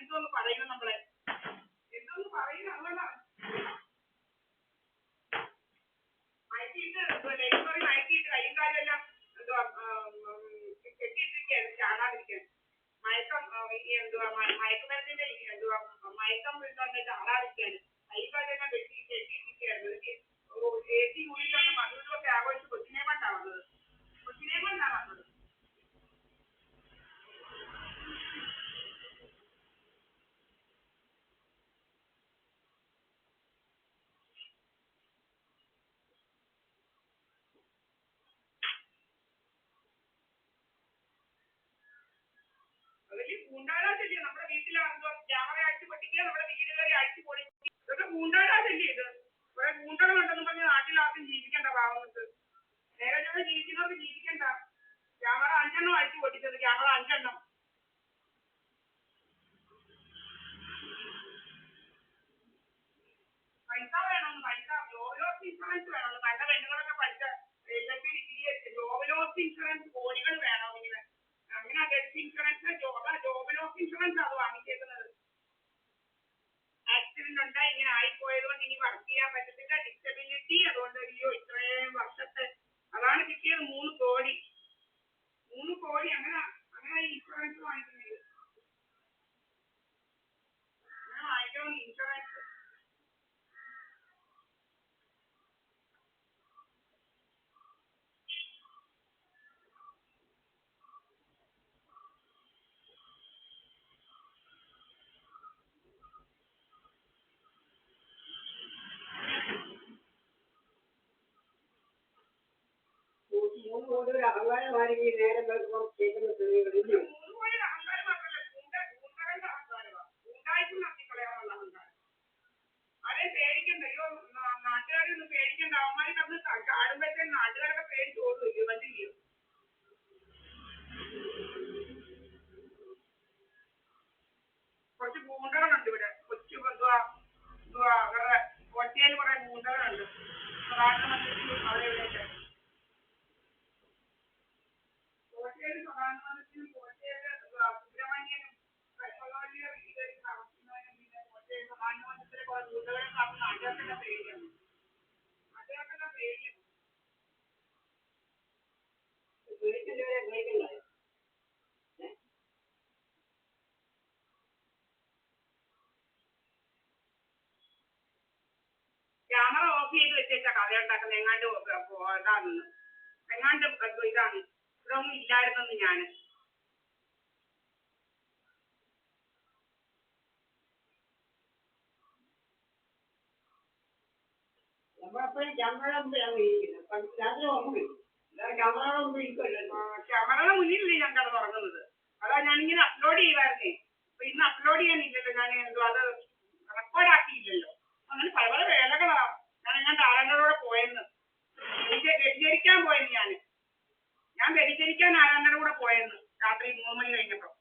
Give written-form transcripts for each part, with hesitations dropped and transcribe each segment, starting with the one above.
എന്തോന്ന് പറയുന്നത് നമ്മളെ എന്തോന്ന് പറയുന്നത് അതുകൊണ്ടാണ് നയറ്റിയിട്ട് ഡെലിവറി നയറ്റിയിട്ട് കൈയും കാലും എല്ലാം എന്തുവാ കെട്ടിയിട്ടിരിക്കുകയാണ് ചാടാതിരിക്കാൻ മയക്കുമരുന്നിന്റെ എന്തുവാ മയക്കം വീട്ടുകൊണ്ട് ചാടാതിരിക്കാൻ കൈയും കാലും എല്ലാം കെട്ടിയിട്ടിരിക്കുകയായിരുന്നു ചേച്ചി കൂടിയിട്ടാണ് മധുരമൊക്കെ ആഘോഷിച്ച് കൊച്ചിനെ കൊണ്ടാണ് വന്നത് അതൊക്കെ പൂണ്ടാടാച്ചല്ലേ നമ്മുടെ വീട്ടിലാകുമ്പോൾ ക്യാമറ അടിച്ചു പൊട്ടിക്കുക നമ്മുടെ വീട് കയറി അടിച്ചു പൊളിക്കുക ഇതൊക്കെ പൂണ്ടാടാച്ചല്ലേ ഇത് കുറെ പൂണ്ടകളുണ്ടെന്ന് പറഞ്ഞ് നാട്ടിലാർക്കും ജീവിക്കണ്ട പാവങ്ങൾക്ക് നേരെ ഞങ്ങൾ ജീവിക്കുന്നവർക്ക് ജീവിക്കണ്ട ക്യാമറ 5 എണ്ണം അടിച്ചു പൊട്ടിച്ചത് ക്യാമറ 5 എണ്ണം പൈസ വേണമെന്ന് പൈസ ജോബ് ലോസ് ഇൻഷുറൻസ് വേണമെന്ന് നല്ല പെണ്ണുങ്ങളൊക്കെ പഠിച്ച എല്ലാവർക്കും ഡിഗ്രി ജോബ് ലോസ് ഇൻഷുറൻസ് കോടികൾ വേണം ഇങ്ങനെ അങ്ങനെ health insurance job loss insurance അത് വാങ്ങിച്ചേക്കുന്നത് ആക്സിഡന്റ് ഉണ്ടായി ഇങ്ങനെ ആയിപ്പോയത് കൊണ്ട് ഇനി വർക്ക് ചെയ്യാൻ പറ്റത്തില്ല ഡിസബിലിറ്റി അതുകൊണ്ട് അയ്യോ ഇത്രയും വർഷത്തെ അതാണ് കിട്ടിയത് 3 കോടി അങ്ങനെ ഇൻഷുറൻസ് വാങ്ങിക്കുന്നത് അങ്ങനെ വാങ്ങിക്കണം ഇൻഷുറൻസ് അഹങ്കാരമാണെങ്കിൽ നേരെ കേൾക്കുന്ന സ്ത്രീകളില്ല 3 കോടി അഹങ്കാരം മാത്രമല്ല പൂണ്ടകളുടെ അഹങ്കാരമാണ് പൂണ്ടായിട്ട് നടത്തിക്കളയാനുള്ള അഹങ്കാരം അതേ പേടിക്കണ്ട അയ്യോ നാട്ടുകാരൊന്നും പേടിക്കണ്ട അവന്മാർ കന്ന് ചാടുമ്പോഴത്തേക്ക് നാട്ടുകാരൊക്കെ പേടിച്ച് ഓടുകയോ പറ്റില്ലയോ കുറച്ച് പൂണ്ടകളുണ്ട് ഇവിടെ കൊച്ചു അവരുടെ കോട്ടയിൽ കുറെ പൂണ്ടകളുണ്ട് പ്രധാനമന്ത്രി അവിടെ ഇവിടെയൊക്കെ കോട്ടയിൽ പ്രധാനമന്ത്രിയും കോട്ടയിൽ സുബ്രഹ്മണ്യനും കൈപ്പകാലിയ വീടുകളിൽ താമസിക്കുന്നവരും പിന്നെ കോട്ടയിൽ പ്രധാനമന്ത്രിയുടെ കുറെ പൂണ്ടകളെ കാണുന്ന നാട്ടുകാർക്കെല്ലാം പേടിയാണ് ക്യാമറ ഓഫ് ചെയ്ത് വെച്ചേച്ചാ കഥ ഉണ്ടാക്കുന്നത് എങ്ങാണ്ട് ഇതാണ് ഇവിടെ ഒന്നും ഇല്ലായിരുന്നെന്ന് ഞാൻ നമ്മളെപ്പോഴും ക്യാമറയുടെ മുമ്പിലാണ് ഇരിക്കുന്നത് രാത്രി ഉറങ്ങും ക്യാമറയുടെ മുമ്പിൽ ഇരിക്കുമല്ലോ ക്യാമറയുടെ മുന്നിലല്ലേ ഞാൻ കട തുറങ്ങുന്നത് അതാ ഞാനിങ്ങനെ അപ്ലോഡ് ചെയ്യുമായിരുന്നേ അപ്പൊ ഇന്ന് അപ്ലോഡ് ചെയ്യാനില്ലല്ലോ ഞാൻ എന്തോ അത് റെക്കോർഡാക്കിയില്ലല്ലോ അങ്ങനെ പല പല വേലകളാ ഞാൻ എങ്ങാണ്ട് ആരാണ്ടോടെ പോയെന്ന് വ്യതിചരിക്കാൻ പോയെന്ന് ഞാൻ വ്യതിചരിക്കാൻ ആരാണ്ടോടെ കൂടെ പോയെന്ന് രാത്രി 3 മണി കഴിഞ്ഞപ്പോൾ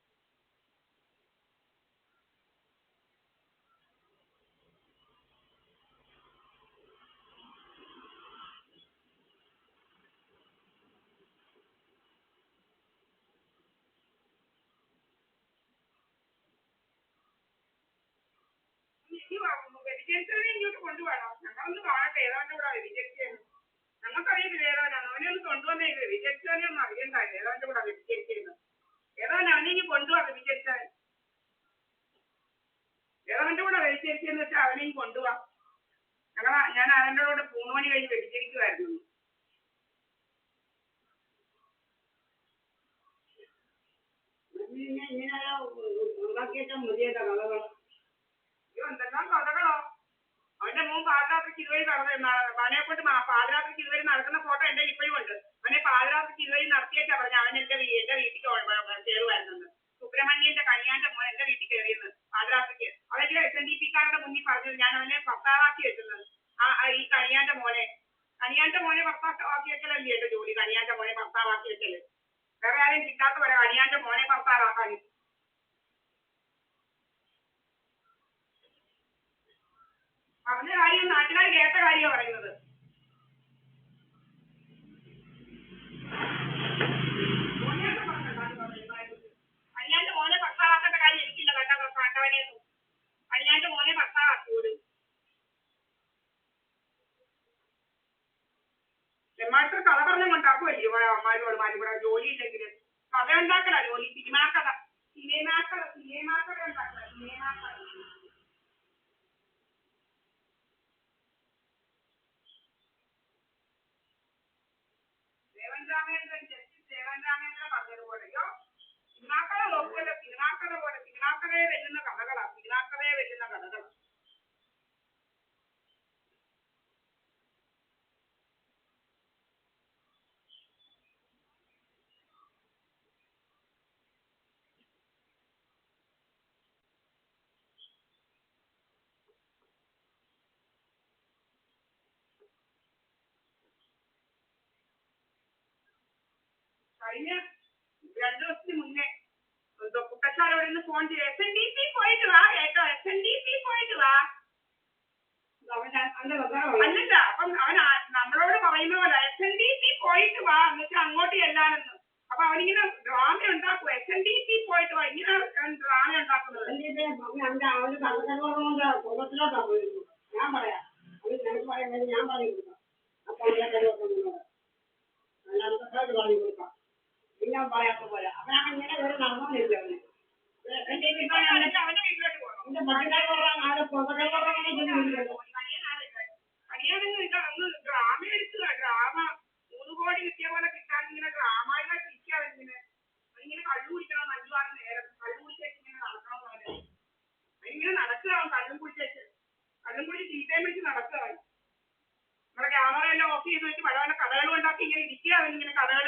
വ്യതിചരിച്ചവനെ ഇങ്ങോട്ട് കൊണ്ടുപോകണം ഞങ്ങളൊന്ന് കാണട്ടെ ഏതാണ്ട് കൂടെ വ്യതിചരിച്ചതെന്ന് ഞങ്ങൾക്കറിയത്തില്ല ഏതാനാണ് അവനെ ഒന്ന് കൊണ്ടുവന്നേ വ്യതിചരിച്ചവനെ ഒന്നും അറിയണ്ടായിരുന്നു ഏതാണ്ട് കൂടെ വ്യതിചരിച്ചതെന്ന് ഏതാണ്ട് അവനെ ഇനി കൊണ്ടുപോവാ വ്യതിചരിച്ചവൻ ഏതാണ്ട് കൂടെ വ്യതിചരിച്ചെന്ന് വെച്ചാൽ അവനെയും കൊണ്ടുപോവാ ഞാൻ അവൻ്റെ കൂടെ 3 മണി കഴിഞ്ഞ് വ്യതിചരിക്കുമായിരുന്നു ഇങ്ങനെ ഉണ്ടാക്കിയേക്കാൻ മതിയല്ല കഥകൾ എന്തെല്ലാം കഥകളോ അവന്റെ മോൻ പാതിരാത്രിക്ക് ഇതുവഴി അവനെ കൊണ്ട് പാതിരാത്രിക്ക് ഇതുവഴി നടക്കുന്ന ഫോട്ടോ എൻ്റെ ഇപ്പോഴും ഉണ്ട് അവനെ പാതിരാത്രിക്ക് ഇതുവഴി നടത്തിയേച്ചാ പറഞ്ഞു അവൻ എൻ്റെ വീട്ടിൽ കയറുമായിരുന്നെന്ന് സുബ്രഹ്മണ്യന്റെ കണിയാന്റെ മോൻ എൻ്റെ വീട്ടിൽ കയറിയെന്ന് പാതിരാത്രിക്ക് അവരുടെ SNDP-കാരുടെ മുന്നിൽ പറഞ്ഞത് ഞാൻ അവനെ ഭർത്താവാക്കി വെക്കുന്നത് ഈ കണിയാന്റെ മോനെ ഭർത്താവാക്കി വെക്കലല്ലേ എൻ്റെ ജോലി കണിയാന്റെ മോനെ ഭർത്താവാക്കി വെക്കല് വേറെ ആരെയും കിട്ടാത്ത പോലെ കണിയാന്റെ മോനെ ഭർത്താവാക്കാനും പറഞ്ഞ കാര്യം നാട്ടുകാർ കേട്ട കാര്യമാണ് പറയുന്നത് അനിയാന്റെ മോനെ ഭർത്താവാക്കേണ്ട കാര്യം എനിക്കില്ല കണ്ടവനെ അമ്മാരോട് മാറ്റിക്കൂടാ ജോലി ഇല്ലെങ്കിൽ കഥ ഉണ്ടാക്കല ജോലി സിനിമാക്കഥ ഉണ്ടാക്കല സിനിമാക്കഥ ദേവൻ രാമേന്ദ്രൻ പറഞ്ഞതുപോലെയോ സിനിമാക്കഥ നോക്കുമല്ലോ സിനിമാക്കഥയെ വെല്ലുന്ന കഥകളാ കഴിഞ്ഞ 2 ദിവസത്തിന് മുന്നേ കുട്ടച്ചാരോട് ഇന്ന് ഫോൺ ചെയ്ത് SNDP പോയിട്ട് വാ കേട്ടോ SNDP പോയിട്ട് വാ അല്ലല്ല അപ്പം അവൻ നമ്മളോട് പറയുന്ന പോലെ SNDP പോയിട്ട് വാ എന്നിട്ട് അങ്ങോട്ട് ചെല്ലാനെന്ന് അപ്പൊ അവനിങ്ങനെ ഡ്രാമ ഉണ്ടാക്കും SNDP പോയിട്ട് വാ ഇങ്ങനെ ഡ്രാമ ഉണ്ടാക്കുന്നത് ഞാൻ പറയാം ഞാൻ പറയും അപ്പൊ പറഞ്ഞു കൊടുക്കാം പിന്നെ പറയാത്ത പോലെ അവനാണ് ഇങ്ങനെ ഒരു നടന്നോണ്ടിരിക്കുന്നത് അവന്റെ വീട്ടിലോട്ട് പോകണം അന്ന് ഡ്രാമ എടുക്കുക ഡ്രാമ 3 കോടി കിട്ടിയ പോലെ കിട്ടാൻ ഇങ്ങനെ ഡ്രാമയിലെ തിരിക്കാതിങ്ങനെ അതിങ്ങനെ കള്ളു കുടിക്കണം 5-6 നേരം കള്ളു കുടിച്ചേച്ച് ഇങ്ങനെ നടക്കണം പോലെ അതിങ്ങനെ നടക്കുക കള്ളും കുടിച്ച് ചീത്തയും പിടിച്ച് നടക്കുക നമ്മുടെ ക്യാമറ എല്ലാം ഓഫ് ചെയ്ത് വെച്ച് പല കഥകളും ഉണ്ടാക്കി ഇങ്ങനെ ഇരിക്കുക അവനിങ്ങനെ കഥകൾ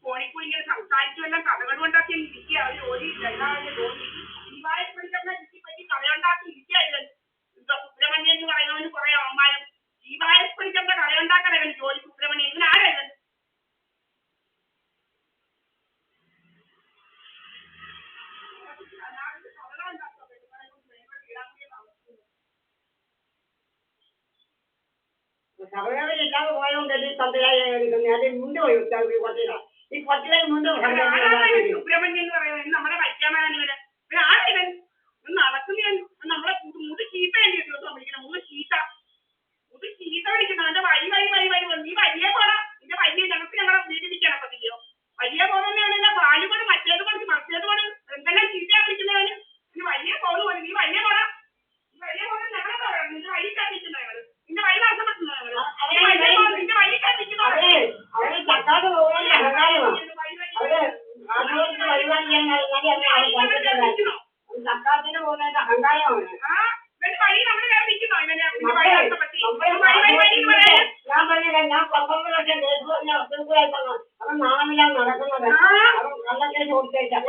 ഫോണിക്കൂടി ഇങ്ങനെ സംസാരിച്ചുമെല്ലാം കഥകളും ഉണ്ടാക്കി ഇരിക്കുക അവർ ജോലിയില്ല ഇതാണ് ജോലി ദീപാവലി പഠിക്കുന്ന പറ്റി കഥയുണ്ടാക്കി ഇരിക്കുക സുബ്രഹ്മണ്യൻ എന്ന് പറയുന്നവന് കുറെ അവന്മാരും ദീപാവലി പഠിക്കുന്ന കഥയുണ്ടാക്കാൻ അവന് ജോലി സുബ്രഹ്മണ്യൻ ഇങ്ങനെ ആരായിരുന്നു സഭകളില്ലാതെ പോയതുകൊണ്ട് തന്തയായി മുന്നേ പോയി പട്ടിക ഈ പട്ടിക മുന്നേ സുബ്രഹ്മണ്യൻ എന്ന് പറയുന്നത് നമ്മുടെ വൈക്കാമനാണ് ഇവര് ആരാണ് നടക്കുന്ന നമ്മളെ മുത് ചീത്ത വേണ്ടി ദിവസം വിളിക്കണം മുത് ചീത്ത വിളിക്കണം എന്റെ വഴി നീ വലിയ പോടാ നിന്റെ വലിയ ഞങ്ങൾക്ക് ഞങ്ങളെ വീട്ടിലിരിക്കണം പറ്റില്ലയോ വലിയ പോകുന്നതാണല്ല പാലുകൊണ്ട് മറ്റേത് എന്തെല്ലാം ചീത്തയാ വിളിക്കുന്നവന് നിന്റെ വലിയ പോകുന്നു നീ വലിയ പോടാ ഞങ്ങളെ പറയാം നിന്റെ വഴി കാണിക്കുന്ന ഞങ്ങള് നിന്റെ വഴി തടസ്സപ്പെടുത്തുന്ന നിന്റെ വഴി കാണിക്കുന്ന സർക്കാരിന് പോകുന്നത് അഹങ്കാരമാണ് ഞാൻ പറഞ്ഞില്ല ഞാൻ 19 ലക്ഷം കേസ് പറഞ്ഞ ഒത്തുകൂടായി തന്നു അവൻ നാളെല്ലാം നടക്കുന്നത് അവൻ കള്ളക്കേസ് കൊടുത്തേക്കാം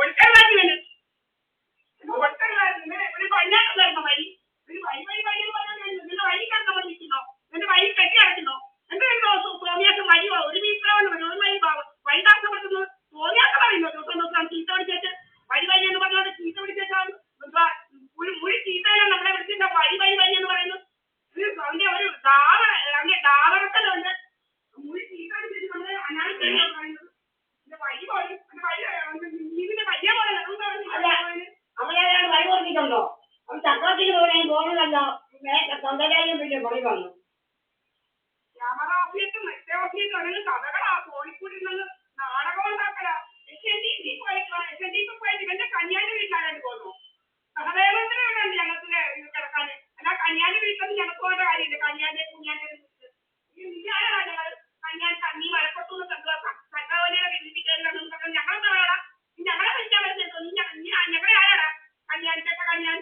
അവനെല്ലാം വഴി കൊടുത്തിട്ടുണ്ടോ അവൻ ചക്രത്തിന് പോകുന്നതല്ലോ സ്വന്തകാര്യം പിന്നെ പണി വന്നു ക്യാമറ ഓഫീസും മറ്റേ ഓഫീസും കഥകളാ കോഴിക്കൂടി നാടകം ഉണ്ടാക്കല SNDP പോയിട്ട് ഇവന്റെ കന്യാന്റെ വീട്ടിലായിട്ട് പോകുന്നു സഹദേവന്തിനുണ്ട് ഞങ്ങൾക്ക് കിടക്കാൻ അല്ല കന്യാന്റെ വീട്ടിൽ ഞങ്ങൾക്ക് പോകേണ്ട കാര്യമില്ല കന്യാന്റെ കുഞ്ഞാന്റെ ഞങ്ങൾ കന്യാൻ കണ്ണി മലപ്പുറത്തുനിന്ന് സഹോദരിയുടെ വീട്ടിൽ ഞങ്ങളെന്താ വേണം ഞങ്ങളെ വിളിക്കാൻ വരുന്നുണ്ടോ ഞങ്ങളെ ആരാടാ കന്യാൻ ചേട്ട കന്യാൻ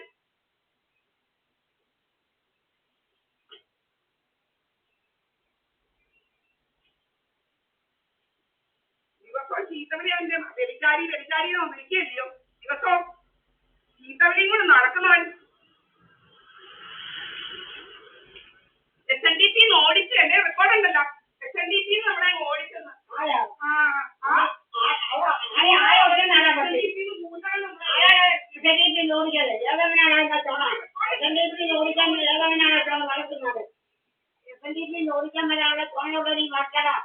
ദിവസവും ചീത്തവിളി അവന്റെ വ്യഭിചാരി വിളിക്കുകയില്ലയോ ദിവസവും ചീത്തവിളിയും കൊണ്ട് നടക്കുന്നവൻ SNDP ഓടിച്ച് എന്റെ റെക്കോർഡ് ഉണ്ടല്ലോ SNDP നമ്മളെ ഓടിച്ചെന്ന് ഓടിക്കാൻ വരാതെ ഫോണുള്ള മക്കളാ